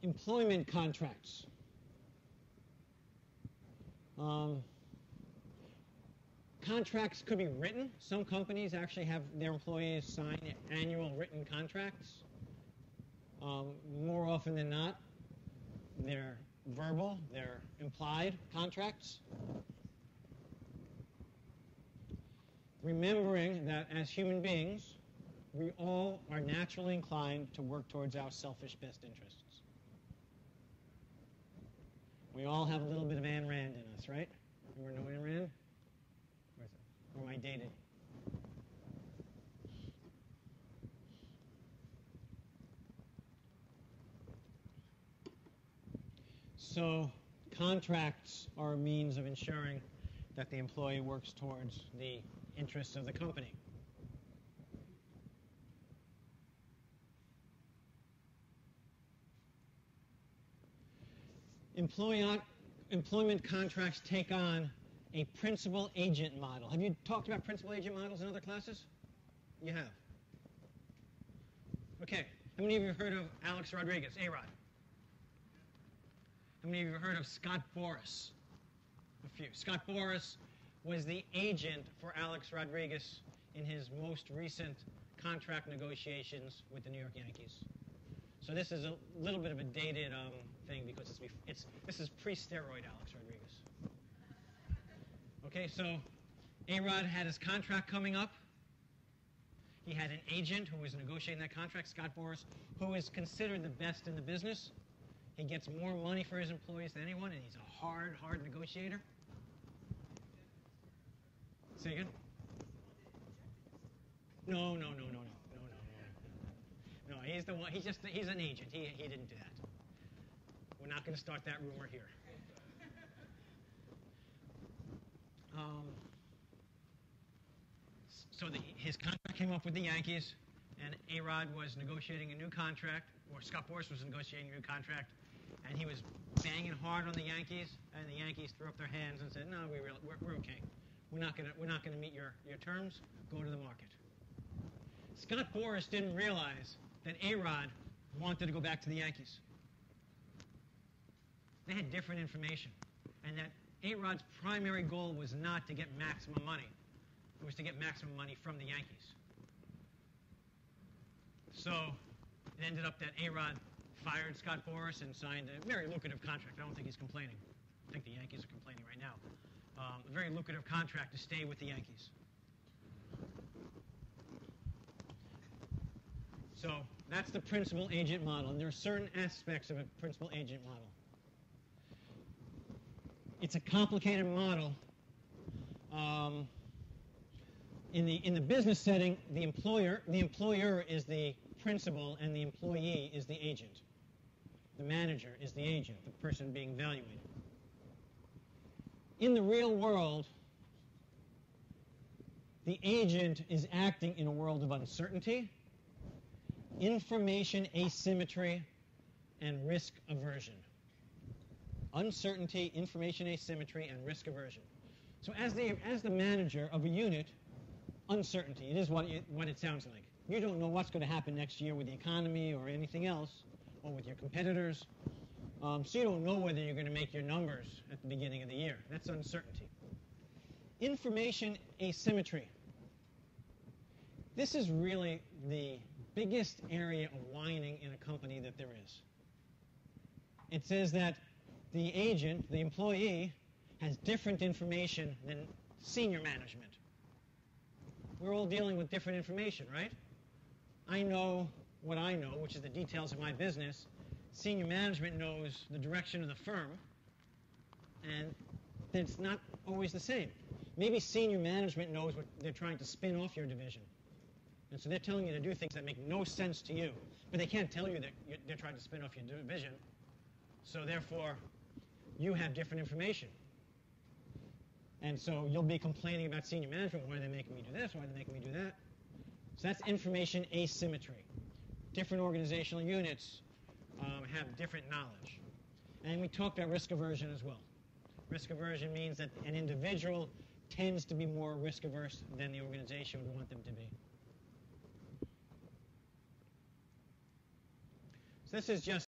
Employment contracts. Contracts could be written. Some companies actually have their employees sign annual written contracts. More often than not, they're verbal, they're implied contracts. Remembering that as human beings, we all are naturally inclined to work towards our selfish best interests. We all have a little bit of Ayn Rand in us, right? Remember no Ayn Rand? Where is it? Or am I dated? So contracts are a means of ensuring that the employee works towards the interests of the company. Employment contracts take on a principal-agent model. Have you talked about principal-agent models in other classes? You have. Okay. How many of you have heard of Alex Rodriguez, A-Rod? How many of you have heard of Scott Boras? A few. Scott Boras was the agent for Alex Rodriguez in his most recent contract negotiations with the New York Yankees. So this is a little bit of a dated thing because this is pre-steroid Alex Rodriguez. Okay, so A-Rod had his contract coming up. He had an agent who was negotiating that contract, Scott Boras, who is considered the best in the business. He gets more money for his employees than anyone, and he's a hard negotiator. Say again? No. No, he's the one. He's an agent. He didn't do that. We're not going to start that rumor here. So his contract came up with the Yankees, and A-Rod was negotiating a new contract, or Scott Boras was negotiating a new contract, and he was banging hard on the Yankees, and the Yankees threw up their hands and said, "No, we're okay. We're not gonna meet your terms. Go to the market." Scott Boras didn't realize that A-Rod wanted to go back to the Yankees. They had different information, and that A-Rod's primary goal was not to get maximum money. It was to get maximum money from the Yankees. So it ended up that A-Rod fired Scott Boras and signed a very lucrative contract. I don't think he's complaining. I think the Yankees are complaining right now. A very lucrative contract to stay with the Yankees. So that's the principal-agent model, and there are certain aspects of a principal-agent model. It's a complicated model. In the business setting, the employer is the principal, and the employee is the agent. The manager is the agent, the person being evaluated. In the real world, the agent is acting in a world of uncertainty, information asymmetry, and risk aversion. Uncertainty, information asymmetry, and risk aversion. So as the manager of a unit, uncertainty, it is what it sounds like. You don't know what's going to happen next year with the economy or anything else, or with your competitors. So you don't know whether you're going to make your numbers at the beginning of the year. That's uncertainty. Information asymmetry. This is really the biggest area of whining in a company that there is. It says that the agent, the employee, has different information than senior management. We're all dealing with different information, right? I know what I know, which is the details of my business. Senior management knows the direction of the firm, and it's not always the same. Maybe senior management knows what they're trying to spin off your division. And so they're telling you to do things that make no sense to you. But they can't tell you that they're trying to spin off your division. So therefore, you have different information. And so you'll be complaining about senior management. Why are they making me do this? Why are they making me do that? So that's information asymmetry. Different organizational units have different knowledge. And we talked about risk aversion as well. Risk aversion means that an individual tends to be more risk averse than the organization would want them to be. So this is just